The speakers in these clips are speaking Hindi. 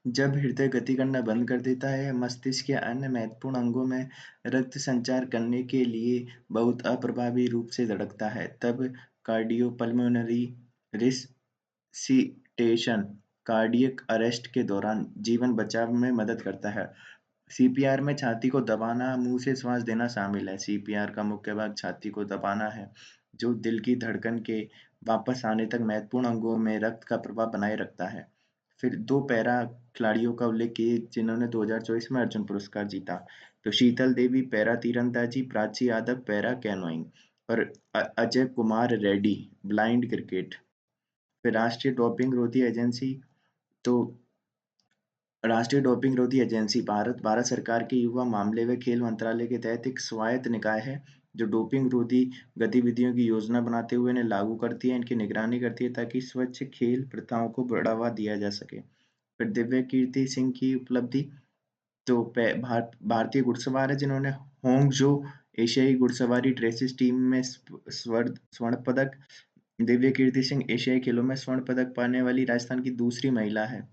जब हृदय गति करना बंद कर देता है, मस्तिष्क के अन्य महत्वपूर्ण अंगों में रक्त संचार करने के लिए बहुत अप्रभावी रूप से धड़कता है, तब कार्डियोपल्मोनरी रिससिटेशन कार्डियक अरेस्ट के दौरान जीवन बचाव में मदद करता है। सीपीआर में छाती को दबाना, मुंह से श्वास देना शामिल है। सीपीआर का मुख्य भाग छाती को दबाना है, जो दिल की धड़कन के वापस आने तक महत्वपूर्ण अंगों में रक्त का प्रवाह बनाए रखता है। फिर 2 पैरा खिलाड़ियों का उल्लेख किए जिन्होंने 2024 में अर्जुन पुरस्कार जीता। तो शीतल देवी पैरा तीरंदाजी, प्राची यादव पैरा कैनोइंग और अजय कुमार रेड्डी ब्लाइंड क्रिकेट। फिर तो राष्ट्रीय डोपिंग रोधी एजेंसी भारत सरकार के युवा मामले व खेल मंत्रालय के तहत एक स्वायत्त निकाय है, जो डोपिंग रोधी गतिविधियों की योजना बनाते हुए इन्हें लागू करती है, इनकी निगरानी करती है ताकि स्वच्छ खेल प्रथाओं को बढ़ावा दिया जा सके। फिर दिव्य कीर्ति सिंह की उपलब्धि तो भारतीय घुड़सवार है जिन्होंने होंगजो एशियाई घुड़सवारी ड्रेसिस टीम में स्वर्ण पदक। दिव्य कीर्ति सिंह एशियाई खेलों में स्वर्ण पदक पाने वाली राजस्थान की दूसरी महिला है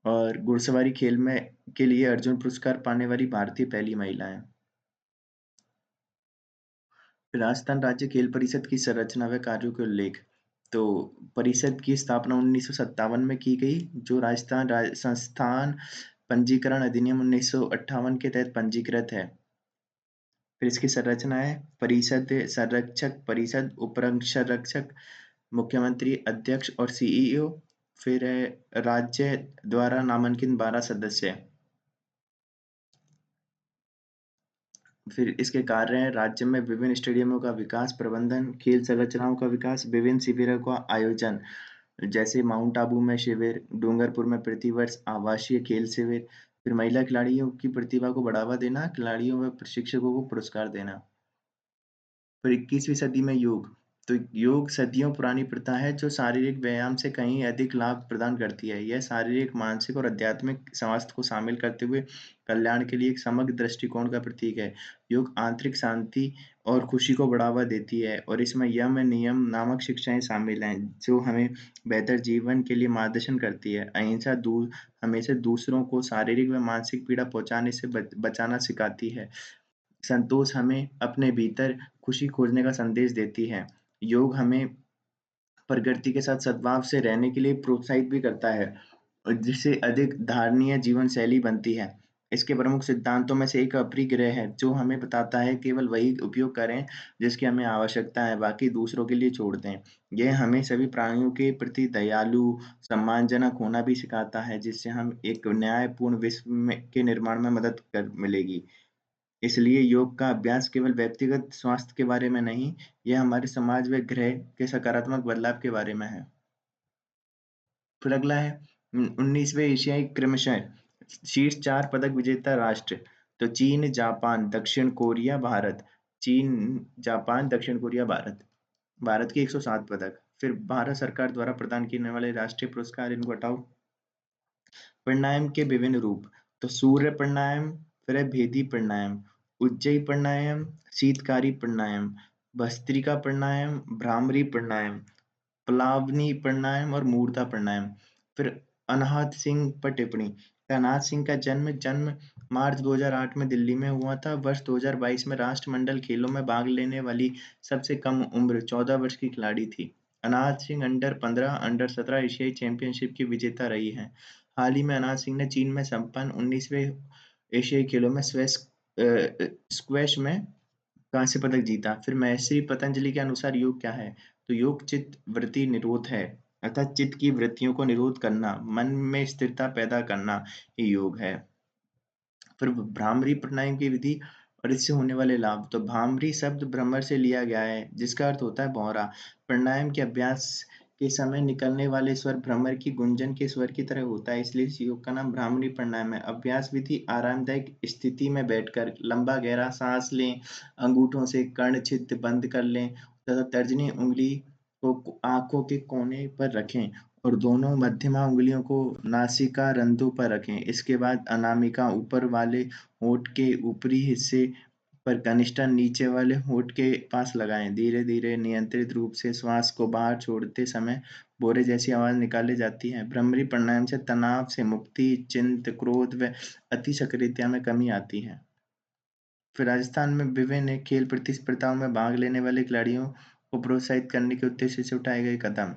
और घुड़सवारी खेल में के लिए अर्जुन पुरस्कार पाने वाली भारतीय पहली महिला है। राजस्थान राज्य खेल परिषद की संरचना व कार्यों के उल्लेख। तो परिषद की स्थापना 1957 में की गई, जो संस्थान पंजीकरण अधिनियम 1958 के तहत पंजीकृत है। फिर इसकी संरचना है परिषद, संरक्षक परिषद, उपसंरक्षक, मुख्यमंत्री, अध्यक्ष और सीईओ। फिर है राज्य द्वारा नामांकित 12 सदस्य। फिर इसके कार्य हैं राज्य में विभिन्न स्टेडियमों का विकास, प्रबंधन, खेल संरचनाओं का विकास, विभिन्न शिविरों का आयोजन, जैसे माउंट आबू में शिविर, डूंगरपुर में प्रतिवर्ष आवासीय खेल शिविर। फिर महिला खिलाड़ियों की प्रतिभा को बढ़ावा देना, खिलाड़ियों व प्रशिक्षकों को पुरस्कार देना। फिर 21वीं सदी में योग। तो योग सदियों पुरानी प्रथा है जो शारीरिक व्यायाम से कहीं अधिक लाभ प्रदान करती है। यह शारीरिक, मानसिक और आध्यात्मिक स्वास्थ्य को शामिल करते हुए कल्याण के लिए एक समग्र दृष्टिकोण का प्रतीक है। योग आंतरिक शांति और खुशी को बढ़ावा देती है और इसमें यम नियम नामक शिक्षाएं शामिल हैं जो हमें बेहतर जीवन के लिए मार्गदर्शन करती है। अहिंसा दूर हमेशा दूसरों को शारीरिक व मानसिक पीड़ा पहुंचाने से बचाना सिखाती है। संतोष हमें अपने भीतर खुशी खोजने का संदेश देती है। योग हमें प्रकृति के साथ सद्भाव से रहने के लिए प्रोत्साहित भी करता है और जिससे अधिक धारणीय जीवन शैली बनती है। इसके प्रमुख सिद्धांतों में से एक अपरिग्रह है, जो हमें बताता है केवल वही उपयोग करें जिसकी हमें आवश्यकता है, बाकी दूसरों के लिए छोड़ दें। यह हमें सभी प्राणियों के प्रति दयालु, सम्मानजनक होना भी सिखाता है, जिससे हम एक न्यायपूर्ण विश्व के निर्माण में मदद कर मिलेगी। इसलिए योग का अभ्यास केवल व्यक्तिगत स्वास्थ्य के बारे में नहीं, यह हमारे समाज व ग्रह के सकारात्मक बदलाव के बारे में है। फिर अगला है 19वें एशियाई क्रमशः शीर्ष 4 पदक विजेता राष्ट्र। तो चीन, जापान, दक्षिण कोरिया, भारत। चीन, जापान, दक्षिण कोरिया, भारत। भारत के 107 पदक। फिर भारत सरकार द्वारा प्रदान किए वाले राष्ट्रीय पुरस्कार इनको हटाओ। प्राणायाम के विभिन्न रूप। तो सूर्य प्राणायाम, फिर है भेदी प्राणायाम, उज्जयी प्राणायाम, शीतकारी प्राणायाम, भस्त्रिका प्राणायाम, भ्रामरी प्राणायाम, प्लावनी प्राणायाम और मूर्धा प्राणायाम। फिर अनाहत सिंह पर टिप्पणी। अनाहत सिंह का जन्म मार्च 2008 में दिल्ली में हुआ था। वर्ष 2022 में राष्ट्रमंडल खेलों में भाग लेने वाली सबसे कम उम्र 14 वर्ष की खिलाड़ी थी। अनाहत सिंह अंडर 15, अंडर 17 एशियाई चैंपियनशिप की विजेता रही हैं। हाल ही में अनाहत सिंह ने चीन में संपन्न 19वें एशियाई खेलों में स्क्वैश में कांस्य पदक जीता। फिर महर्षि पतंजलि के अनुसार योग क्या है? तो योग चित्त वृत्ति निरोध है, अर्थात चित्त की वृत्तियों को निरोध करना, मन में स्थिरता पैदा करना ही योग है। फिर भ्रामरी प्राणायाम की विधि और इससे होने वाले लाभ। तो भ्रामरी शब्द भ्रमर से लिया गया है जिसका अर्थ होता है भौरा। प्राणायाम के अभ्यास के समय निकलने वाले स्वर भ्रमर की गुंजन के स्वर की तरह होता है, इसलिए इस योग का नाम भ्रामरी प्राणायाम है। अभ्यास विधि आरामदायक स्थिति में बैठकर लंबा गहरा सांस लें, अंगूठों से कर्ण छिद्र बंद कर लें तथा तर्जनी उंगली को आंखों के कोने पर रखें और दोनों मध्यमा उंगलियों को नासिका रंध्रों पर रखें। इसके बाद अनामिका ऊपर वाले होंठ के ऊपरी हिस्से पर कनिष्ठा नीचे वाले होंठ के पास लगाएं। धीरे धीरे नियंत्रित रूप से श्वास को बाहर छोड़ते समय बोरे जैसी आवाज निकाली जाती है। भ्रामरी प्राणायाम से तनाव से मुक्ति, चिंत, क्रोध व अति सक्रियता में कमी आती है। फिर राजस्थान में विभिन्न खेल प्रतिस्पर्धाओं में भाग लेने वाले खिलाड़ियों को प्रोत्साहित करने के उद्देश्य से उठाए गए कदम।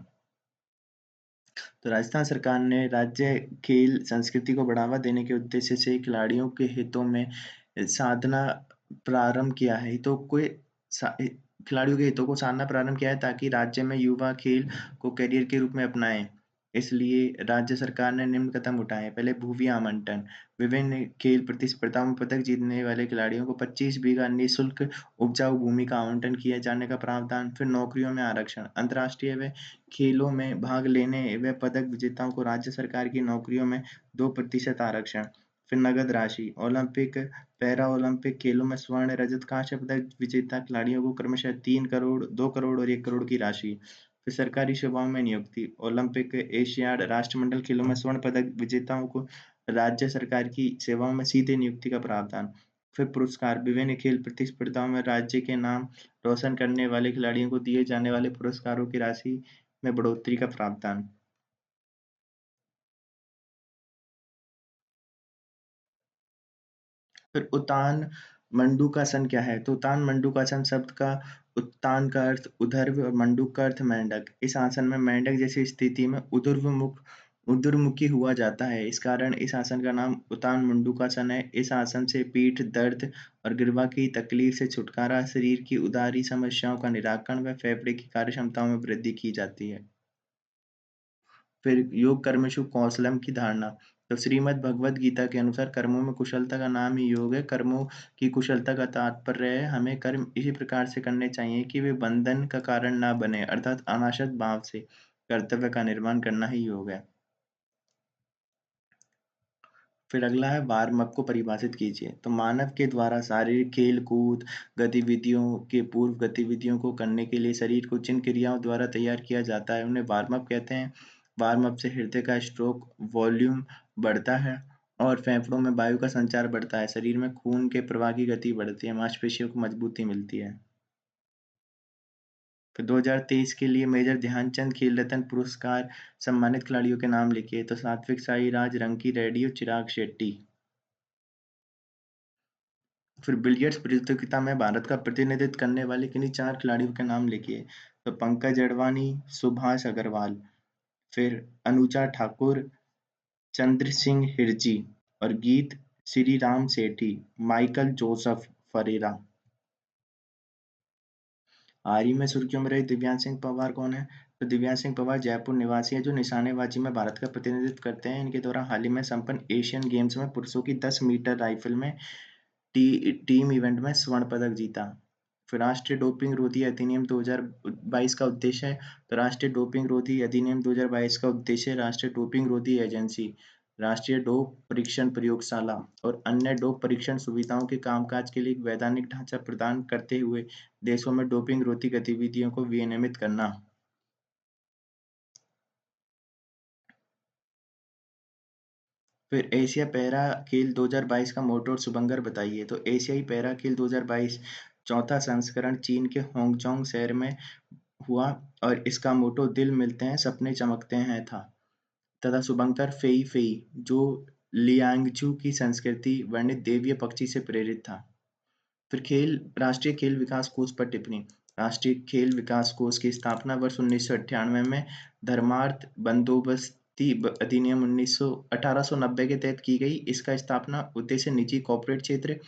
तो राजस्थान सरकार ने राज्य खेल संस्कृति को बढ़ावा देने के उद्देश्य से खिलाड़ियों के हितों में साधना प्रारंभ किया है। तो कोई खिलाड़ियों के हितों को साधना प्रारंभ किया है ताकि राज्य में युवा खेल को करियर के रूप में अपनाएं। इसलिए राज्य सरकार ने निम्न कदम उठाए। पहले भूमि आवंटन। विभिन्न खेल प्रतिस्पर्धाओं में पदक जीतने वाले खिलाड़ियों को 25 बीघा निःशुल्क उपजाऊ भूमि का आवंटन किए जाने का प्रावधान। फिर नौकरियों में आरक्षण। अंतर्राष्ट्रीय व खेलों में भाग लेने व पदक विजेताओं को राज्य सरकार की नौकरियों में 2% आरक्षण। फिर नगद राशि। ओलंपिक, पैरा ओलंपिक खेलों में स्वर्ण, रजत, कांस्य पदक विजेता खिलाड़ियों को क्रमशः 3 करोड़, 2 करोड़ और 1 करोड़ की राशि। फिर सरकारी सेवाओं में नियुक्ति। ओलंपिक, एशियाड, राष्ट्रमंडल खेलों में स्वर्ण पदक विजेताओं को राज्य सरकार की सेवाओं में सीधे नियुक्ति का प्रावधान। फिर पुरस्कार। विभिन्न खेल प्रतिस्पर्धाओं में राज्य के नाम रोशन करने वाले खिलाड़ियों को दिए जाने वाले पुरस्कारों की राशि में बढ़ोतरी का प्रावधान। फिर उत्तान मंडूकासन क्या है? तो उत्तान मंडूकासन शब्द का उत्तान का अर्थ ऊर्ध्व और मंडूक का अर्थ मेंढक। इस आसन में मेंढक जैसी स्थिति में ऊर्ध्वमुखी हुआ जाता है। इस कारण इस आसन का नाम उत्तान मंडूकासन है। इस आसन से पीठ दर्द और गिरवा की तकलीफ से छुटकारा, शरीर की उदारी समस्याओं का निराकरण व फेफड़े की कार्य क्षमता में वृद्धि की जाती है। फिर योग कर्मसु कौशलम की धारणा। तो श्रीमद् भगवद गीता के अनुसार कर्मों में कुशलता का नाम ही योग है। कर्मों की कुशलता का तात्पर्य है हमें कर्म इसी प्रकार से करने चाहिए कि वे बंधन का कारण ना बने, अर्थात अनासक्त भाव से कर्तव्य का निर्वहन करना ही योग है। फिर अगला है वार्म अप को परिभाषित कीजिए। तो मानव के द्वारा शारीरिक खेल कूद गतिविधियों के पूर्व गतिविधियों को करने के लिए शरीर को जिन क्रियाओं द्वारा तैयार किया जाता है उन्हें वार्म अप कहते हैं। वार्म अप से हृदय का स्ट्रोक वॉल्यूम बढ़ता है और फेफड़ों में वायु का संचार बढ़ता है। शरीर में खून के प्रवाह की गति बढ़ती है, मांसपेशियों को मजबूती मिलती है। फिर 2023 के लिए मेजर ध्यानचंद खेल रत्न पुरस्कार सम्मानित खिलाड़ियों के नाम लिखिए। तो सात्विक साईराज, रंकी रेड्डी और चिराग शेट्टी। फिर बिलियर्ड्स प्रतियोगिता में भारत का प्रतिनिधित्व करने वाले किन्हीं 4 खिलाड़ियों के नाम लिखिए। तो पंकज अडवाणी, सुभाष अग्रवाल, फिर अनुजा ठाकुर, चंद्र सिंह हिरजी और गीत श्रीराम सेठी, माइकल जोसफ फरेरा। हाल ही में सुर्खियों में रहे दिव्यांश सिंह पवार कौन है? तो दिव्यांश सिंह पवार जयपुर निवासी हैं जो निशानेबाजी में भारत का प्रतिनिधित्व करते हैं। इनके द्वारा हाल ही में संपन्न एशियन गेम्स में पुरुषों की 10 मीटर राइफल में टीम इवेंट में स्वर्ण पदक जीता। फिर राष्ट्रीय डोपिंग रोधी अधिनियम 2022 का उद्देश्य है। तो राष्ट्रीय डोपिंग रोधी अधिनियम 2022 का उद्देश्य राष्ट्रीय डोपिंग रोधी एजेंसी, राष्ट्रीय डोप परीक्षण प्रयोगशाला और अन्य डोप परीक्षण सुविधाओं के कामकाज के लिए एक वैधानिक ढांचा प्रदान करते हुए देशों में डोपिंग रोधी गतिविधियों को विनियमित करना। फिर एशिया पैरा खेल 2022 का मोटो और शुभंकर बताइए। तो एशियाई पैरा खेल 2022 चौथा संस्करण चीन के होंगजोंग शहर में हुआ और इसका मोटो दिल मिलते हैं सपने चमकते हैं था। तथा शुभंकर फेई फेई जो लियांगजू की संस्कृति वर्णित देवीय पक्षी से प्रेरित था। फिर खेल राष्ट्रीय खेल विकास कोष पर टिप्पणी। राष्ट्रीय खेल विकास कोष की स्थापना वर्ष 1998 में धर्मार्थ बंदोबस्ती अधिनियम 1890 के तहत की गई। इसका स्थापना उद्देश्य निजी कॉर्पोरेट क्षेत्र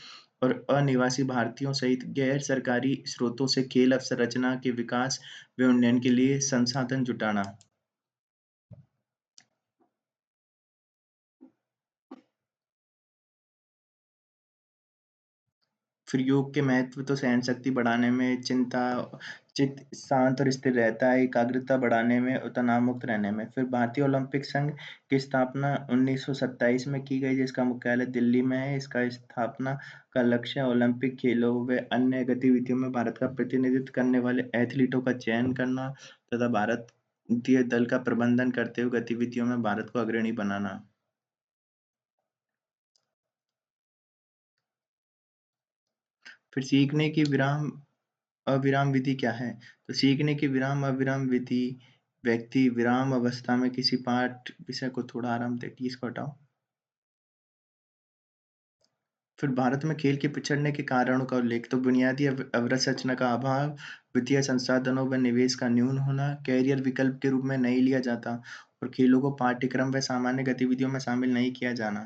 और अनिवासी भारतीयों सहित गैर सरकारी स्रोतों से खेल अवसंरचना के विकास व उन्नयन के लिए संसाधन जुटाना। फिर योग के महत्व तो सहनशक्ति बढ़ाने में, चित्त शांत और स्थिर रहता है, एकाग्रता बढ़ाने में और तनाव मुक्त रहने में। फिर भारतीय ओलंपिक संघ की स्थापना 1927 में की गई जिसका मुख्यालय दिल्ली में है। इसका स्थापना का लक्ष्य ओलंपिक खेलों व अन्य गतिविधियों में भारत का प्रतिनिधित्व करने वाले एथलीटों का चयन करना तथा भारतीय दल का प्रबंधन करते हुए गतिविधियों में भारत को अग्रणी बनाना। फिर सीखने की विराम अविराम विधि क्या है? तो सीखने की विराम अविराम विधि व्यक्ति विराम अवस्था में किसी पाठ विषय को थोड़ा आराम दे, इसको हटाओ। फिर भारत में खेल के पिछड़ने के कारणों का उल्लेख, तो बुनियादी अवसंरचना का अभाव, वित्तीय संसाधनों व निवेश का न्यून होना, कैरियर विकल्प के रूप में नहीं लिया जाता और खेलों को पाठ्यक्रम व सामान्य गतिविधियों में शामिल नहीं किया जाना।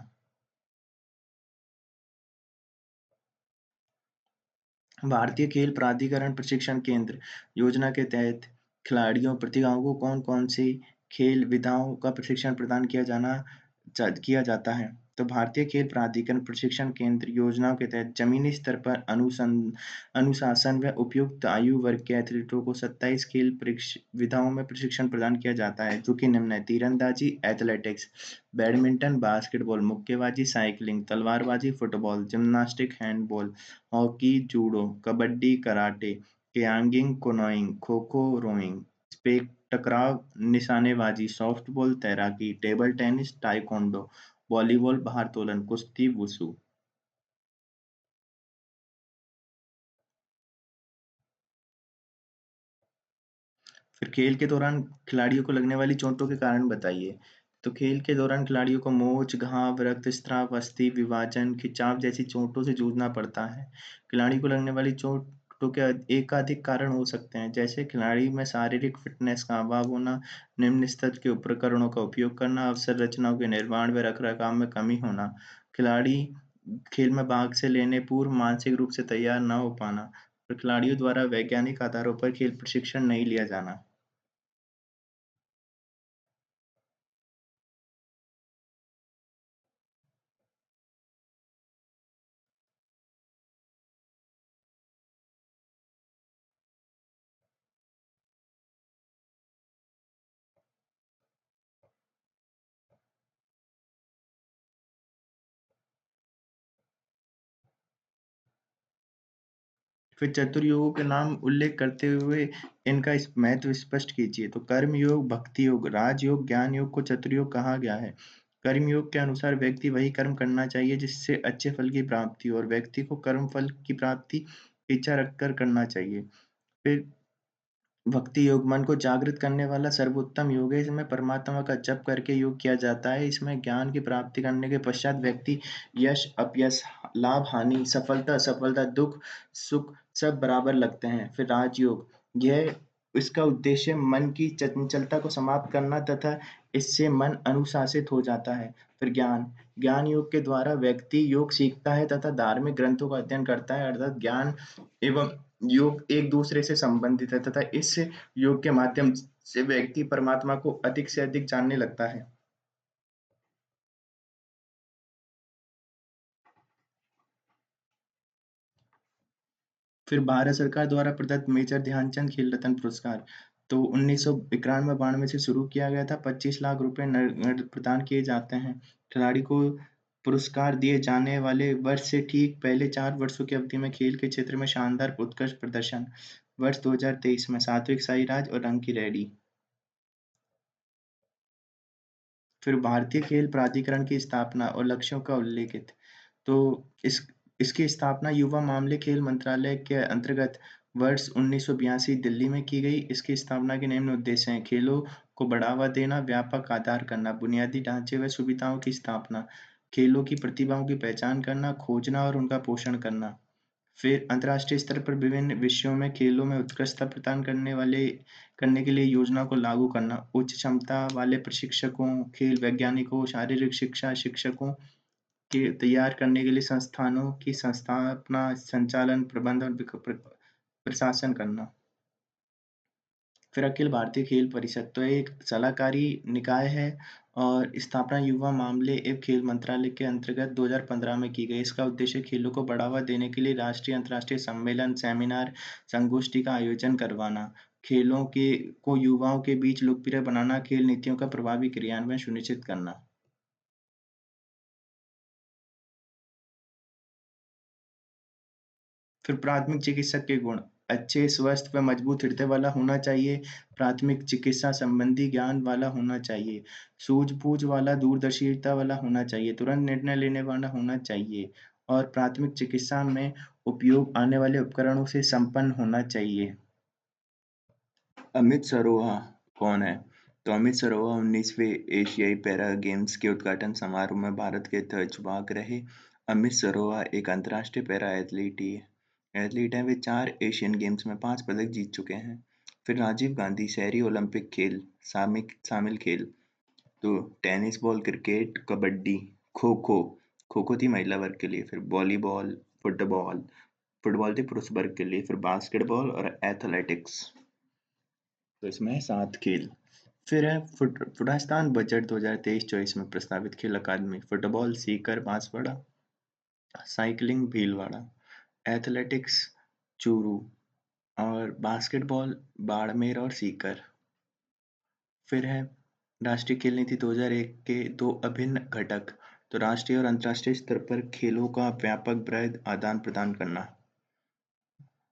भारतीय खेल प्राधिकरण प्रशिक्षण केंद्र योजना के तहत खिलाड़ियों प्रतिभाओं को कौन-कौन सी खेल विधाओं का प्रशिक्षण प्रदान किया जाता है? तो भारतीय खेल प्राधिकरण प्रशिक्षण केंद्र योजनाओं के तहत जमीनी स्तर पर अनुशासन व उपयुक्त आयु वर्ग के एथलीटों को 27 खेल विधाओं में प्रशिक्षण प्रदान किया जाता है, जो कि निम्न है: तीरंदाजी, एथलेटिक्स, बैडमिंटन, बास्केटबॉल, मुक्केबाजी, साइकिलिंग, तलवारबाजी, football, gymnastic, handball, hockey, judo, kabaddi, karate, kayaking, canoeing, kho kho, rowing, स्पेक टकराव, निशानेबाजी, सॉफ्टबॉल, तैराकी, टेबल टेनिस, ताइक्वांडो, वॉलीबॉल, भारोत्तोलन, कुश्ती, वुशु। फिर खेल के दौरान खिलाड़ियों को लगने वाली चोटों के कारण बताइए। तो खेल के दौरान खिलाड़ियों को मोच, घाव, रक्तस्राव, अस्थि विभाजन, खिंचाव जैसी चोटों से जूझना पड़ता है। खिलाड़ी को लगने वाली चोटों के एकाधिक कारण हो सकते हैं, जैसे खिलाड़ी में शारीरिक फिटनेस का अभाव होना, निम्न स्तर के उपकरणों का उपयोग करना, अवसंरचनाओं के निर्माण व रखरखाव में कमी होना, खिलाड़ी खेल में भाग से लेने पूर्व मानसिक रूप से तैयार न हो पाना, और खिलाड़ियों द्वारा वैज्ञानिक आधारों पर खेल प्रशिक्षण नहीं लिया जाना। फिर चतुर्युगों के नाम उल्लेख करते हुए इनका महत्व स्पष्ट कीजिए। तो कर्म योग, भक्ति योग, राजयोग, ज्ञान योग को चतुर्युग कहा गया है। कर्म योग के अनुसार व्यक्ति वही कर्म करना चाहिए जिससे अच्छे फल की प्राप्ति हो और व्यक्ति को कर्म फल की प्राप्ति की इच्छा रखकर करना चाहिए। फिर भक्ति योग मन को जागृत करने वाला सर्वोत्तम योग है। इसमें परमात्मा का जप करके योग किया जाता है। इसमें ज्ञान की प्राप्ति करने के पश्चात व्यक्ति यश अपयश, लाभ हानि, सफलता असफलता, दुख सुख सब बराबर लगते हैं। फिर राजयोग, यह इसका उद्देश्य मन की चंचलता को समाप्त करना तथा इससे मन अनुशासित हो जाता है। फिर ज्ञान, ज्ञान योग के द्वारा व्यक्ति योग सीखता है तथा धार्मिक ग्रंथों का अध्ययन करता है, अर्थात ज्ञान एवं योग एक दूसरे से संबंधित है तथा इस योग के माध्यम से व्यक्ति परमात्मा को अधिक से अधिक जानने लगता है। फिर भारत सरकार द्वारा प्रदत्त मेजर ध्यानचंद खेल रत्न पुरस्कार, तो 1991-92 से शुरू किया गया था। 25 लाख रुपए नगद प्रदान किए जाते हैं। खिलाड़ी को पुरस्कार दिए जाने वाले वर्ष से ठीक पहले 4 वर्षों की अवधि में खेल के क्षेत्र में शानदार उत्कृष्ट प्रदर्शन। वर्ष 2023 में सात्विक साईराज और रंकी रेड्डी। फिर भारतीय खेल प्राधिकरण की स्थापना और लक्ष्यों का उल्लेखित, तो इस इसकी स्थापना युवा मामले खेल मंत्रालय के अंतर्गत वर्ष 1982 दिल्ली में की गई। इसकी स्थापना के निम्न उद्देश्य हैं: खेलों को बढ़ावा देना, व्यापक आधार करना, बुनियादी ढांचे व सुविधाओं की स्थापना, खेलों की प्रतिभाओं की पहचान करना, खोजना और उनका पोषण करना। फिर अंतर्राष्ट्रीय स्तर पर विभिन्न विषयों में खेलों में उत्कृष्टता प्रदान करने के लिए योजना को लागू करना, उच्च क्षमता वाले प्रशिक्षकों, खेल वैज्ञानिकों, शारीरिक शिक्षा शिक्षकों के तैयार करने के लिए संस्थानों की स्थापना, संचालन, प्रबंधन, प्रशासन करना। फिर अखिल भारतीय खेल परिषद, तो एक सलाहकारी निकाय है और स्थापना युवा मामले एवं खेल मंत्रालय के अंतर्गत 2015 में की गई। इसका उद्देश्य खेलों को बढ़ावा देने के लिए राष्ट्रीय अंतर्राष्ट्रीय सम्मेलन, सेमिनार, संगोष्ठी का आयोजन करवाना, खेलों के को युवाओं के बीच लोकप्रिय बनाना, खेल नीतियों का प्रभावी क्रियान्वयन सुनिश्चित करना। फिर प्राथमिक चिकित्सक के गुण, अच्छे, स्वस्थ व मजबूत हृदय वाला होना चाहिए, प्राथमिक चिकित्सा संबंधी ज्ञान वाला होना चाहिए, सूझबूझ वाला, दूरदर्शिता वाला होना चाहिए, तुरंत निर्णय लेने वाला होना चाहिए और प्राथमिक चिकित्सा में उपयोग आने वाले उपकरणों से संपन्न होना चाहिए। अमित सरोहा कौन है? तो अमित सरोहा 19वें एशियाई पैरा गेम्स के उद्घाटन समारोह में भारत के ध्वजवाहक रहे। अमित सरोहा एक अंतर्राष्ट्रीय पैरा एथलीट हैं। वे 4 एशियन गेम्स में 5 पदक जीत चुके हैं। फिर राजीव गांधी शहरी ओलंपिक खेल शामिल खेल, तो tennis ball, cricket, kabaddi, kho kho, kho kho थी महिला वर्ग के लिए, फिर वॉलीबॉल, फुटबॉल, फुटबॉल थी पुरुष वर्ग के लिए, फिर बास्केटबॉल और एथलेटिक्स। तो इसमें है 7 खेल। फिर है राजस्थान बजट 2023-24 में प्रस्तावित खेल अकादमी: football Sikar Banswara, cycling Bhilwara, athletics Churu और बास्केटबॉल बाड़मेर और सीकर। फिर है राष्ट्रीय खेल नीति 2001 के 2 अभिन्न घटक, तो राष्ट्रीय और अंतर्राष्ट्रीय स्तर पर खेलों का व्यापक वृहद आदान प्रदान करना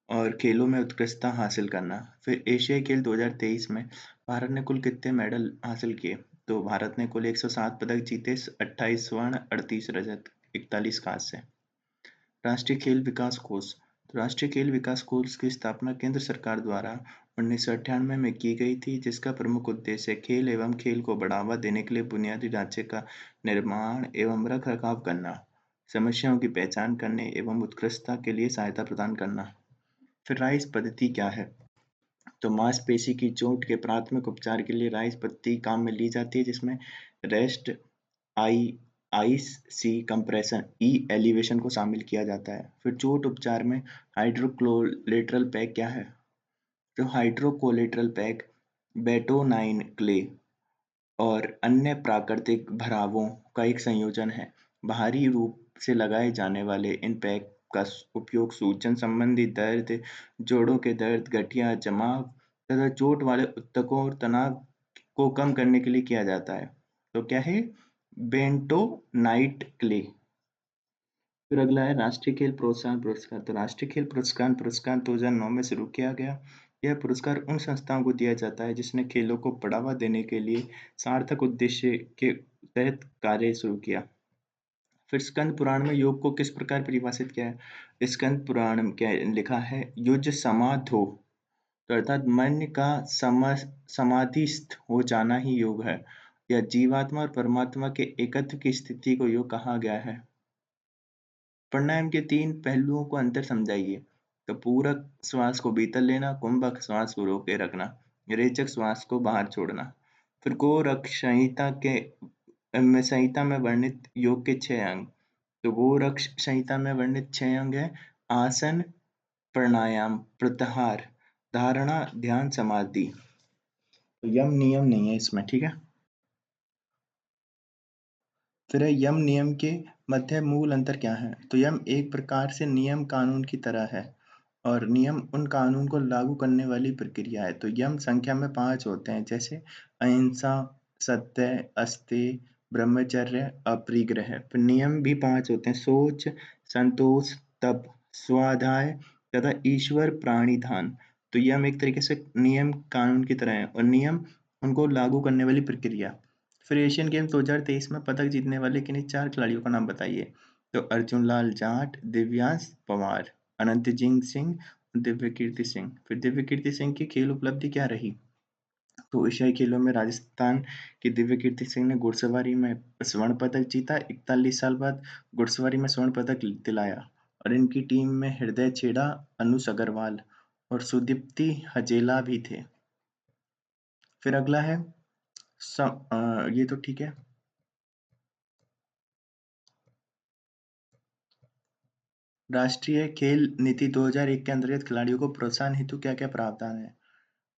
और खेलों में उत्कृष्टता हासिल करना। फिर एशियाई खेल 2023 में भारत ने कुल कितने मेडल हासिल किए? तो भारत ने कुल 107 पदक जीते, 28 स्वर्ण, 38 रजत, 41 कांस्य। राष्ट्रीय खेल विकास कोष: तो राष्ट्रीय खेल विकास कोष की स्थापना केंद्र सरकार द्वारा 1998 में की गई थी, जिसका प्रमुख उद्देश्य खेल एवं खेल को बढ़ावा देने के लिए बुनियादी ढांचे का निर्माण एवं रख रखाव करना, समस्याओं की पहचान करने एवं उत्कृष्टता के लिए सहायता प्रदान करना। फिर राइस पद्धति क्या है? तो मांसपेशी की चोट के प्राथमिक उपचार के लिए राइस पद्धति काम में ली जाती है, जिसमें rest I ice C compression E elevation को शामिल किया जाता है। फिर चोट उपचार में हाइड्रोकोलेटरल पैक क्या है? तो हाइड्रोकोलेटरल पैक बेटोनाइन क्ले और अन्य प्राकृतिक भरावों का एक संयोजन है। बाहरी रूप से लगाए जाने वाले इन पैक का उपयोग सूजन संबंधी दर्द, जोड़ों के दर्द, गठिया जमाव तथा चोट वाले ऊतकों और तनाव को कम करने के लिए किया जाता है। तो क्या है? Bentonite clay. फिर अगला है राष्ट्रीय खेल प्रोत्साहन पुरस्कार। तो राष्ट्रीय खेल प्रोत्साहन पुरस्कार 2009 में शुरू किया गया। यह पुरस्कार उन संस्थाओं को दिया जाता है जिसने खेलों को बढ़ावा देने के लिए सार्थक उद्देश्य के तहत कार्य शुरू किया। फिर स्कंद पुराण में योग को किस प्रकार परिभाषित किया है? स्कंद पुराण में क्या लिखा है? युज समाधो, तो अर्थात मन का समाधिस्थ हो जाना ही योग है। या जीवात्मा और परमात्मा के एकत्व की स्थिति को योग कहा गया है। प्राणायाम के 3 पहलुओं को अंतर समझाइए। तो पूरक श्वास को भीतर लेना, कुंभक श्वास को रोके रखना, रेचक श्वास को बाहर छोड़ना। फिर गोरक्ष संहिता में वर्णित योग के 6 अंग। तो गोरक्ष संहिता में वर्णित 6 अंग है: आसन, प्राणायाम, प्रत्याहार, धारणा, ध्यान, समाधि। तो यम नियम नहीं है इसमें, ठीक है। फिर यम नियम के मध्य मूल अंतर क्या है? तो यम एक प्रकार से नियम कानून की तरह है और नियम उन कानून को लागू करने वाली प्रक्रिया है। तो यम संख्या में 5 होते हैं, जैसे अहिंसा, सत्य, अस्तेय, ब्रह्मचर्य, अपरिग्रह। फिर नियम भी 5 होते हैं: सोच, संतोष, तप, स्वाध्याय तथा ईश्वर प्राणिधान। तो यम एक तरीके से नियम कानून की तरह है और नियम उनको लागू करने वाली प्रक्रिया। फिर एशियन गेम्स 2023 में पदक जीतने वाले किन्हीं 4 खिलाड़ियों का नाम बताइए। तो अर्जुन लाल जाट, दिव्यांश पवार, अनंतजीत सिंह, दिव्य कीर्ति सिंह। फिर दिव्य कीर्ति सिंह की खेल उपलब्धि क्या रही? तो एशियाई खेलों में राजस्थान की दिव्य कीर्ति सिंह ने घुड़सवारी में स्वर्ण पदक जीता। 41 साल बाद घुड़सवारी में स्वर्ण पदक दिलाया और इनकी टीम में हृदय छेड़ा, अनुज अग्रवाल और सुदीप्ति हजेला भी थे। फिर अगला है ये तो ठीक है। राष्ट्रीय खेल नीति 2001 के अंतर्गत खिलाड़ियों को प्रोत्साहन हेतु क्या-क्या प्रावधान है?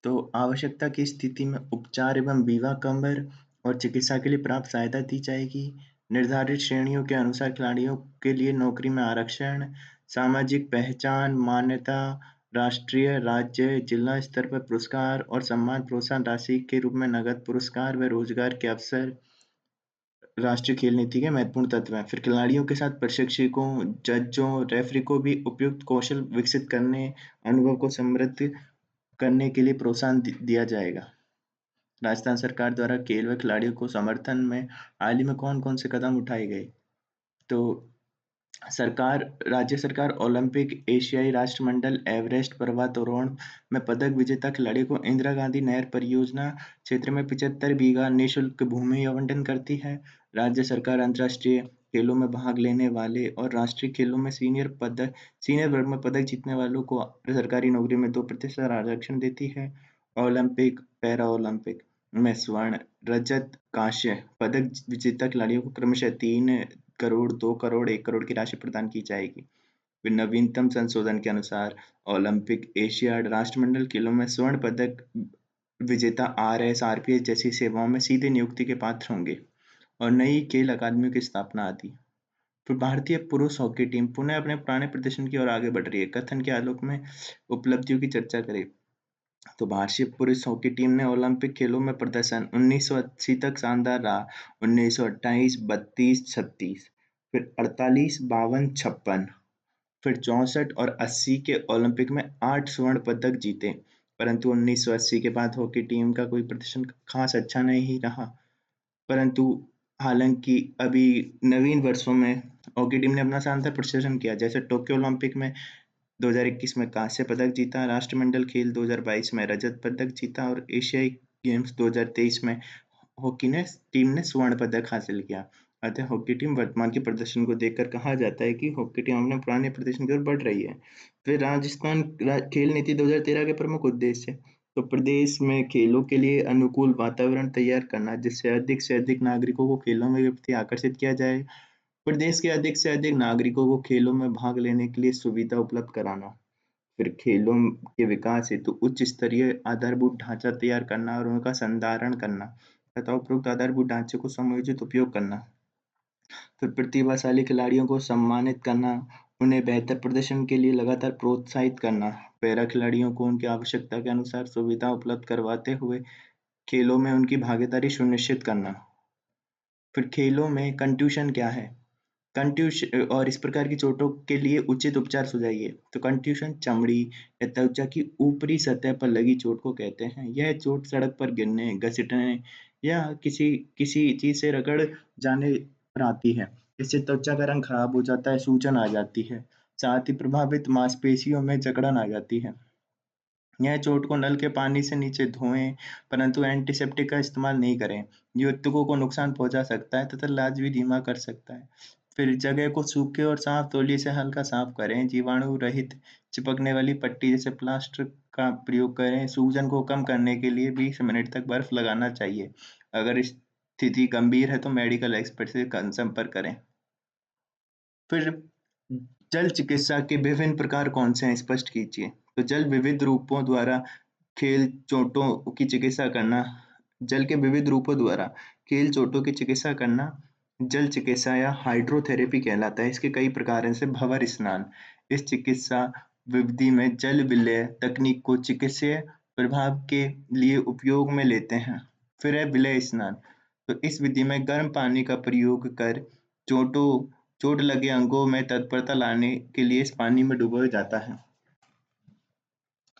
तो आवश्यकता की स्थिति में उपचार एवं विवाह कवर और चिकित्सा के लिए प्राप्त सहायता दी जाएगी। निर्धारित श्रेणियों के अनुसार खिलाड़ियों के लिए नौकरी में आरक्षण, सामाजिक पहचान, मान्यता, राष्ट्रीय, राज्य, जिला स्तर पर पुरस्कार और सम्मान प्रोत्साहन राशि के रूप में नगद पुरस्कार व रोजगार के अवसर राष्ट्रीय खेल नीति के महत्वपूर्ण तत्व हैं। फिर खिलाड़ियों के साथ प्रशिक्षकों, जजों, रेफरी को भी उपयुक्त कौशल विकसित करने, अनुभव को समृद्ध करने के लिए प्रोत्साहन दिया जाएगा। राजस्थान सरकार द्वारा खेल व खिलाड़ियों को समर्थन में हाल ही में कौन-कौन से कदम उठाए गए? तो राज्य सरकार ओलंपिक, एशियाई राष्ट्रमंडल, एवरेस्ट पर्वतारोहण में पदक विजेता खिलाड़ियों को इंदिरा गांधी नहर परियोजना क्षेत्र में 75 बीघा निःशुल्क भूमि आवंटन करती है। राज्य सरकार अंतर्राष्ट्रीय खेलों में भाग लेने वाले और राष्ट्रीय खेलों में सीनियर वर्ग में पदक जीतने वालों को सरकारी नौकरी में 2% आरक्षण देती है। ओलंपिक, पैरा ओलंपिक में स्वर्ण, रजत, कांस्य पदक विजेता खिलाड़ियों को क्रमशः 3 करोड़, 2 करोड़, 1 करोड़ की राशि प्रदान की जाएगी। फिर नवीनतम संशोधन के अनुसार ओलंपिक, एशियाड, राष्ट्रमंडल खेलों में स्वर्ण पदक विजेता आरएस, आरपीएस जैसी सेवाओं में सीधे नियुक्ति के पात्र होंगे और नई खेल अकादमियों की स्थापना आदि। फिर भारतीय पुरुष हॉकी टीम पुनः अपने पुराने प्रदर्शन की ओर आगे बढ़ रही है। कथन के आलोक में उपलब्धियों की चर्चा करें तो भारतीय पुरुष हॉकी टीम ने ओलंपिक खेलों में प्रदर्शन 1980 तक शानदार रहा। 1928, 32, 36, फिर 48, 52, 56, फिर 64 और 80 के ओलंपिक में 8 स्वर्ण पदक जीते। परंतु 1980 के बाद हॉकी टीम का कोई प्रदर्शन खास अच्छा नहीं रहा। परंतु हालांकि अभी नवीन वर्षों में हॉकी टीम ने अपना शानदार प्रदर्शन किया, जैसे टोक्यो ओलंपिक में 2021 में कांस्य पदक जीता, राष्ट्रमंडल खेल 2022 में रजत पदक जीता और एशियाई गेम्स 2023 में हॉकी टीम ने स्वर्ण पदक हासिल किया। अतः हॉकी टीम वर्तमान के प्रदर्शन को देखकर कहा जाता है कि हॉकी टीम अपने पुराने प्रदर्शन की ओर बढ़ रही है। फिर खेल नीति 2013 के प्रमुख उद्देश्य, तो प्रदेश में खेलों के लिए अनुकूल वातावरण तैयार करना, जिससे अधिक से अधिक नागरिकों को खेलों में प्रति आकर्षित किया जाए। प्रदेश के अधिक से अधिक नागरिकों को खेलों में भाग लेने के लिए सुविधा उपलब्ध कराना। फिर खेलों के विकास हेतु उच्च स्तरीय आधारभूत ढांचा तैयार करना और उनका संधारण करना तथा उपरोक्त आधारभूत ढांचे को समयोजित उपयोग करना। फिर प्रतिभाशाली खिलाड़ियों को सम्मानित करना, उन्हें बेहतर प्रदर्शन के लिए लगातार प्रोत्साहित करना, पैरा खिलाड़ियों को उनकी आवश्यकता के अनुसार सुविधा उपलब्ध करवाते हुए खेलों में उनकी भागीदारी सुनिश्चित करना। फिर खेलों में कंट्यूशन क्या है? कंट्यूशन और इस प्रकार की चोटों के लिए उचित उपचार सुझाइए। तो कंट्यूशन चमड़ी या त्वचा की ऊपरी सतह पर लगी चोट को कहते हैं। यह चोट सड़क पर गिरने, घसीटने या किसी किसी चीज से रगड़ जाने पर आती है। इससे त्वचा का रंग खराब हो जाता है, सूजन आ जाती है, साथ ही प्रभावित मांसपेशियों में जकड़न आ जाती है। यह चोट को नल के पानी से नीचे धोएं, परंतु एंटीसेप्टिक का इस्तेमाल नहीं करें। युवतकों को नुकसान पहुंचा सकता है तथा इलाज भी धीमा कर सकता है। फिर जगह को सूखे और साफ तौलिए से हल्का साफ करें। जीवाणु रहित चिपकने वाली पट्टी जैसे प्लास्टर का प्रयोग करें। सूजन को कम करने के लिए 20 मिनट तक बर्फ लगाना चाहिए। अगर स्थिति गंभीर है तो मेडिकल एक्सपर्ट से संपर्क करें। फिर जल चिकित्सा के विभिन्न प्रकार कौन से हैं, स्पष्ट कीजिए। तो जल विविध रूपों द्वारा खेल चोटों की चिकित्सा करना जल के विविध रूपों द्वारा खेल चोटों की चिकित्सा करना जल चिकित्सा या हाइड्रोथेरेपी कहलाता है। इसके कई प्रकार हैं, जैसे भंवर स्नान। इस चिकित्सा विधि में जल विलय तकनीक को चिकित्सीय प्रभाव के लिए उपयोग में लेते हैं। फिर है विलय स्नान। तो इस विधि में गर्म पानी का प्रयोग कर चोट लगे अंगों में तत्परता लाने के लिए इस पानी में डुबोया जाता है।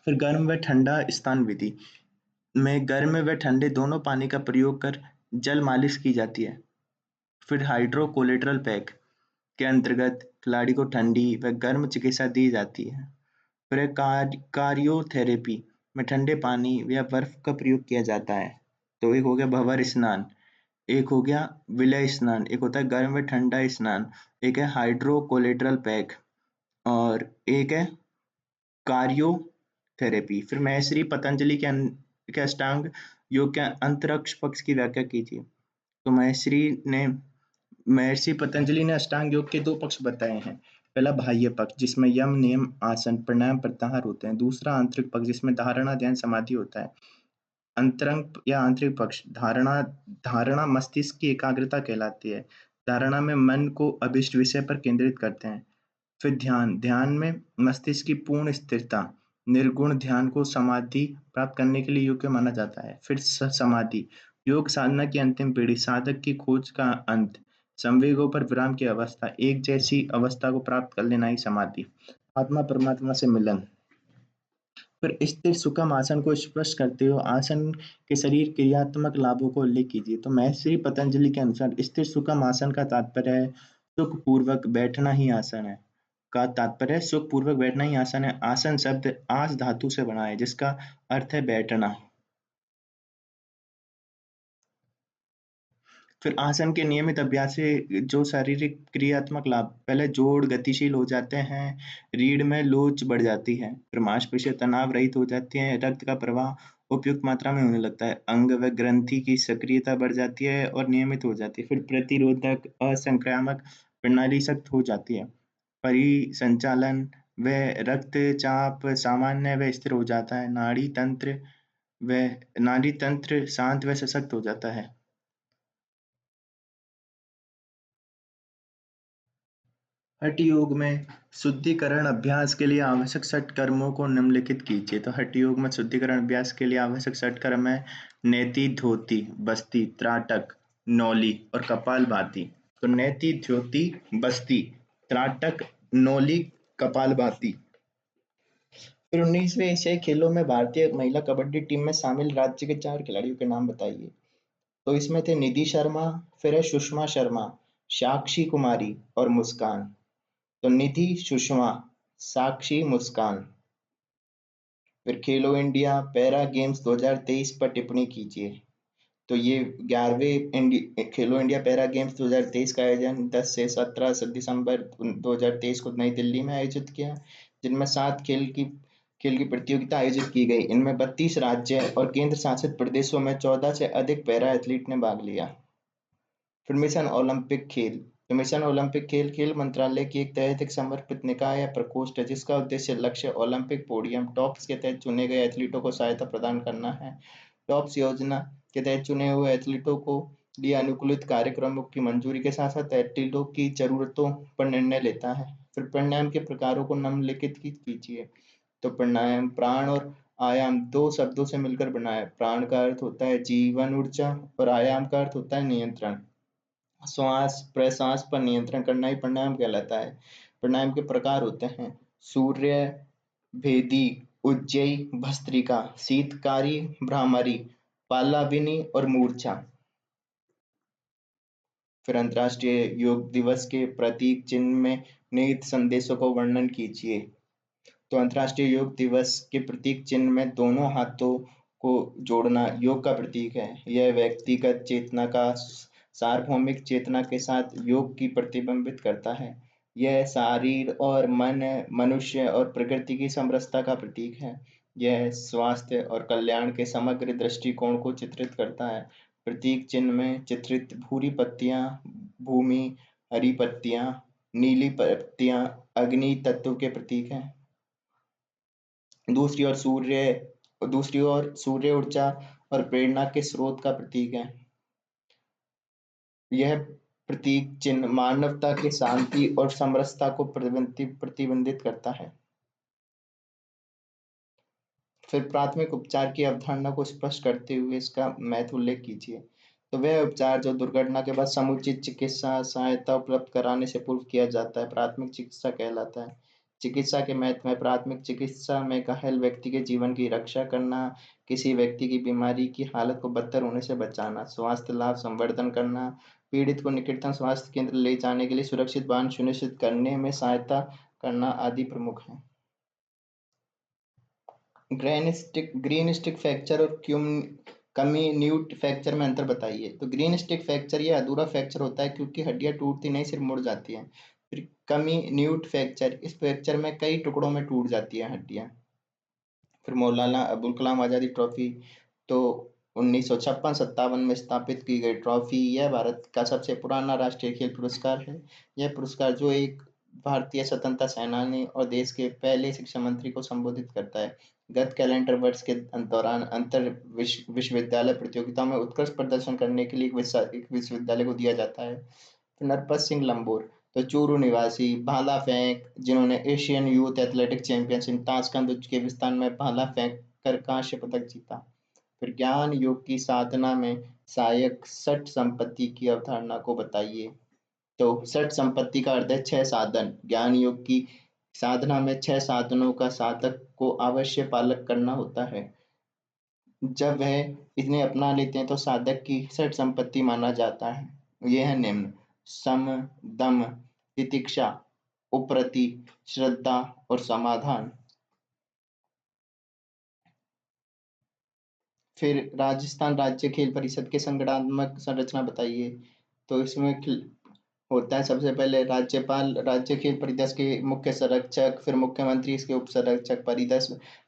फिर गर्म व ठंडा स्नान विधि में गर्म व ठंडे दोनों पानी का प्रयोग कर जल मालिश की जाती है। फिर हाइड्रोकोलेटरल पैक के अंतर्गत खिलाड़ी को ठंडी व गर्म चिकित्सा दी जाती है। फिर कार्योथेरेपी में ठंडे पानी या बर्फ का प्रयोग किया जाता है। तो एक हो गया भंवर स्नान, एक हो गया विलय स्नान, एक होता है गर्म व ठंडा स्नान, एक है हाइड्रोकोलेटरल पैक और एक है कार्योथेरेपी। फिर महर्षि पतंजलि के अष्टांग योग के अंतरिक्ष पक्ष की व्याख्या कीजिए। तो महर्षि पतंजलि ने अष्टांग योग के 2 पक्ष बताए हैं। पहला बाह्य पक्ष, जिसमें यम, नियम, आसन, प्राणायाम, प्रत्याहार होते हैं। दूसरा आंतरिक पक्ष, जिसमें धारणा, ध्यान, समाधि होता है। अंतरंग या आंतरिक पक्ष, धारणा मस्तिष्क की एकाग्रता कहलाती है। धारणा में मन को अभिष्ट विषय पर केंद्रित करते हैं। फिर ध्यान में मस्तिष्क की पूर्ण स्थिरता। निर्गुण ध्यान को समाधि प्राप्त करने के लिए योग्य माना जाता है। फिर समाधि, योग साधना की अंतिम पीढ़ी, साधक की खोज का अंत, संवेगों पर विराम की अवस्था, एक जैसी अवस्था को प्राप्त कर लेना ही समाधि, आत्मा परमात्मा से मिलन। फिर स्थिर सुखम आसन को स्पष्ट करते हुए आसन के शरीर क्रियात्मक लाभों को उल्लेख कीजिए। तो महर्षि पतंजलि के अनुसार स्थिर सुखम आसन का तात्पर्य है सुखपूर्वक बैठना ही आसन है का तात्पर्य है सुखपूर्वक बैठना ही आसन है। आसन शब्द आस धातु से बना है जिसका अर्थ है बैठना। फिर आसन के नियमित अभ्यास से जो शारीरिक क्रियात्मक लाभ, पहले जोड़ गतिशील हो जाते हैं, रीढ़ में लोच बढ़ जाती है, फिर मांसपेशियां तनाव रहित हो जाती हैं, रक्त का प्रवाह उपयुक्त मात्रा में होने लगता है, अंग व ग्रंथि की सक्रियता बढ़ जाती है और नियमित हो जाती है, फिर प्रतिरोधक असंक्रामक प्रणाली सख्त हो जाती है, परिसंचालन व रक्तचाप सामान्य व स्थिर हो जाता है, व नाड़ी तंत्र शांत व सशक्त हो जाता है। हठ योग में शुद्धिकरण अभ्यास के लिए आवश्यक षट कर्मों को निम्नलिखित कीजिए। तो हठ योग में शुद्धिकरण अभ्यास के लिए आवश्यक षट कर्म है नेति, धोती, बस्ती, त्राटक, नौली और कपालभाति। तो नेति, धोती, बस्ती, त्राटक, नौली, कपालभाति। फिर 19वें एशियाई खेलों में भारतीय महिला कबड्डी टीम में शामिल राज्य के 4 खिलाड़ियों के नाम बताइए। तो इसमें थे निधि शर्मा, फिर है सुषमा शर्मा, साक्षी कुमारी और मुस्कान। तो निधि, सुषमा, साक्षी, मुस्कान। फिर खेलो इंडिया पैरा गेम्स 2023 पर टिप्पणी कीजिए। तो ये 11वें खेलो इंडिया पैरा गेम्स 2023 का आयोजन 10 से 17 दिसंबर 2023 को नई दिल्ली में आयोजित किया, जिनमें 7 खेल की प्रतियोगिता आयोजित की गई। इनमें 32 राज्य और केंद्र शासित प्रदेशों में 14 से अधिक पैरा एथलीट ने भाग लिया। फिर मिशन ओलंपिक खेल। तो मिशन ओलंपिक खेल खेल मंत्रालय की एक तहत एक समर्पित निकाय या प्रकोष्ठ है जिसका उद्देश्य लक्ष्य ओलंपिक पोडियम टॉप्स के तहत चुने गए एथलीटों को सहायता प्रदान करना है। टॉप्स योजना के तहत चुने हुए एथलीटों को लिए अनुकूलित कार्यक्रमों की मंजूरी के साथ साथ एथलीटों की जरूरतों पर निर्णय लेता है। फिर प्राणायाम के प्रकारों को निम्नलिखित कीजिए। तो प्राणायाम प्राण और आयाम दो शब्दों से मिलकर बना है। प्राण का अर्थ होता है जीवन ऊर्जा और आयाम का अर्थ होता है नियंत्रण। श्वास प्रश्वास पर नियंत्रण करना ही प्राणायाम कहलाता है। प्राणायाम के प्रकार होते हैं सूर्य भेदी, उज्जयी, भस्त्रिका, शीतकारी, भ्रामरी, पालाविनी और मूर्छा। फिर अंतर्राष्ट्रीय योग दिवस के प्रतीक चिन्ह में निहित संदेशों को वर्णन कीजिए। तो अंतर्राष्ट्रीय योग दिवस के प्रतीक चिन्ह में दोनों हाथों को जोड़ना योग का प्रतीक है। यह व्यक्तिगत चेतना का सार्वभौमिक चेतना के साथ योग की प्रतिबिंबित करता है। यह शरीर और मन, मनुष्य और प्रकृति की समरसता का प्रतीक है। यह स्वास्थ्य और कल्याण के समग्र दृष्टिकोण को चित्रित करता है। प्रतीक चिन्ह में चित्रित भूरी पत्तियां भूमि, हरी पत्तियां, नीली पत्तियां अग्नि तत्व के प्रतीक हैं। दूसरी ओर सूर्य ऊर्जा और प्रेरणा के स्रोत का प्रतीक है। यह प्रतीक चिन्ह मानवता की शांति और समरसता को प्रतिबंधित करता है। फिर प्राथमिक उपचार की अवधारणा को स्पष्ट करते हुए इसका महत्व उल्लेख कीजिए। तो वह उपचार जो दुर्घटना के बाद समुचित चिकित्सा सहायता उपलब्ध कराने से पूर्व किया जाता है प्राथमिक चिकित्सा कहलाता है। चिकित्सा के महत्व में प्राथमिक चिकित्सा में घायल व्यक्ति के जीवन की रक्षा करना, किसी व्यक्ति की बीमारी की हालत को बदतर होने से बचाना, स्वास्थ्य लाभ संवर्धन करना, पीड़ित को निकटतम स्वास्थ्य केंद्र ले जाने के लिए सुरक्षित वाहन सुनिश्चित करने में सहायता करना आदि प्रमुख है। ग्रीन स्टिक फ्रैक्चर और कम्युन्यूट फ्रैक्चर में अंतर बताइए। तो ग्रीन स्टिक फ्रैक्चर ये अधूरा फ्रैक्चर होता है क्योंकि हड्डियां टूटती नहीं सिर्फ मुड़ जाती हैं। फिर कम्युन्यूट फ्रैक्चर, इस फ्रैक्चर में कई टुकड़ों में टूट जाती है हड्डियां। फिर मौलाना अबुल कलाम आज़ादी ट्रॉफी, तो 1956-57 में स्थापित की गई ट्रॉफी, यह भारत का सबसे पुराना राष्ट्रीय खेल पुरस्कार है। यह पुरस्कार जो एक भारतीय स्वतंत्रता सेनानी और देश के पहले शिक्षा मंत्री को संबोधित करता है। गत कैलेंडर वर्ष के दौरान अंतर विश्वविद्यालय प्रतियोगिता में उत्कृष्ट प्रदर्शन करने के लिए एक विश्वविद्यालय को दिया जाता है। नरपत सिंह लंबोर, तो चूरू निवासी भाला फेंक, जिन्होंने Asian youth athletic championship Tashkent Uzbekistan में भाला फेंक कर कांस्य पदक जीता। फिर ज्ञान योग की साधना में सहायक षट संपत्ति की अवधारणा को बताइए। तो षट संपत्ति का अर्थ है 6 साधन। ज्ञान योग की साधना में 6 साधनों का साधक को अवश्य पालन करना होता है। जब वह इन्हें अपना लेते हैं तो साधक की षट संपत्ति माना जाता है। यह है निम्न: सम, दम, तितिक्षा, उपरति, श्रद्धा और समाधान। फिर राजस्थान राज्य खेल परिषद के संगठनात्मक संरचना बताइए। तो इसमें होता है सबसे पहले राज्यपाल राज्य खेल परिषद के मुख्य संरक्षक, फिर मुख्यमंत्री इसके उप संरक्षक,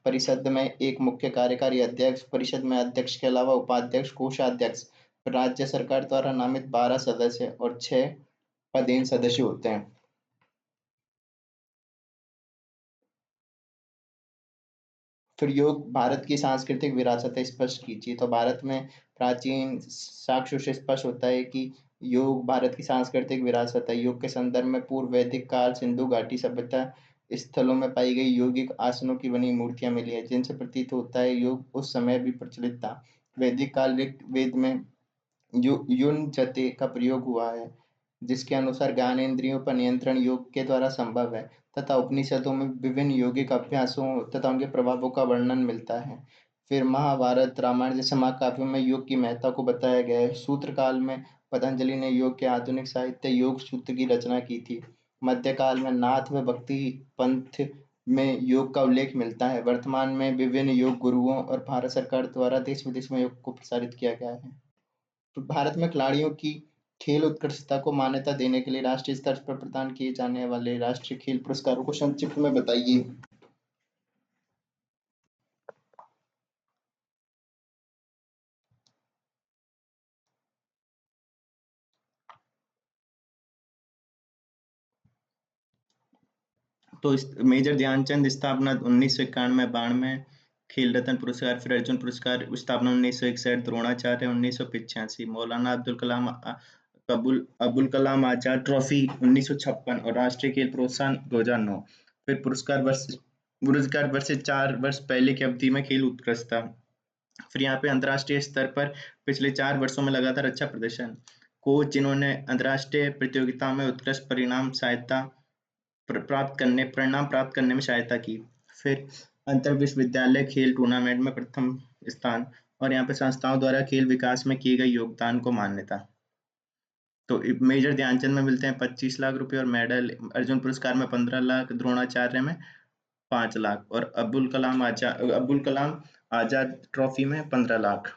परिषद में एक मुख्य कार्यकारी अध्यक्ष, परिषद में अध्यक्ष के अलावा उपाध्यक्ष, कोषाध्यक्ष, राज्य सरकार द्वारा नामित 12 सदस्य और 6 पदेन सदस्य होते हैं। फिर योग भारत की सांस्कृतिक विरासत है, स्पष्ट कीजिए। तो भारत में प्राचीन साक्ष्यों से स्पष्ट होता है कि योग भारत की सांस्कृतिक विरासत है। योग के संदर्भ में पूर्व वैदिक काल सिंधु घाटी सभ्यता स्थलों में पाई गई यौगिक आसनों की बनी मूर्तियां मिली है, जिनसे प्रतीत होता है योग उस समय भी प्रचलित था। वैदिक काल वेद में युन जते का प्रयोग हुआ है, जिसके अनुसार ज्ञानेंद्रियों पर नियंत्रण योग के द्वारा संभव है, तथा उपनिषदों में विभिन्न योगिक अभ्यासों तथा उनके प्रभावों का वर्णन मिलता है। फिर महाभारत रामायण जैसे महाकाव्यों में योग की महत्ता को बताया गया है। सूत्र काल में पतंजलि ने योग के आधुनिक साहित्य योग सूत्र की रचना की थी। मध्यकाल में नाथ व भक्ति पंथ में योग का उल्लेख मिलता है। वर्तमान में विभिन्न योग गुरुओं और भारत सरकार द्वारा देश विदेश में योग को प्रसारित किया गया है। तो भारत में खिलाड़ियों की खेल उत्कृष्टता को मान्यता देने के लिए राष्ट्रीय स्तर पर प्रदान किए जाने वाले राष्ट्रीय खेल पुरस्कारों को संक्षिप्त में बताइए। तो मेजर ध्यानचंद स्थापना 1991-92, खेल रत्न पुरस्कार, फिर अर्जुन पुरस्कार स्थापना 1961, द्रोणाचार्य 1985, मौलाना अबुल कलाम आजाद ट्रॉफी 1956 और राष्ट्रीय खेल प्रोत्साहन 2009। फिर पुरस्कार वर्ष से 4 वर्ष पहले की अवधि में खेल उत्कृष्टता। फिर यहाँ पे अंतर्राष्ट्रीय स्तर पर पिछले 4 वर्षों में लगातार अच्छा प्रदर्शन, कोच जिन्होंने अंतर्राष्ट्रीय प्रतियोगिताओं में उत्कृष्ट परिणाम प्राप्त करने में सहायता की। फिर अंतर विश्वविद्यालय खेल टूर्नामेंट में प्रथम स्थान, और यहाँ पे संस्थाओं द्वारा खेल विकास में किए गए योगदान को मान्यता। तो मेजर ध्यानचंद में मिलते हैं 25 लाख रुपए और मेडल, अर्जुन पुरस्कार में 15 लाख, द्रोणाचार्य में 5 लाख और अब्दुल कलाम आजाद ट्रॉफी में 15 लाख।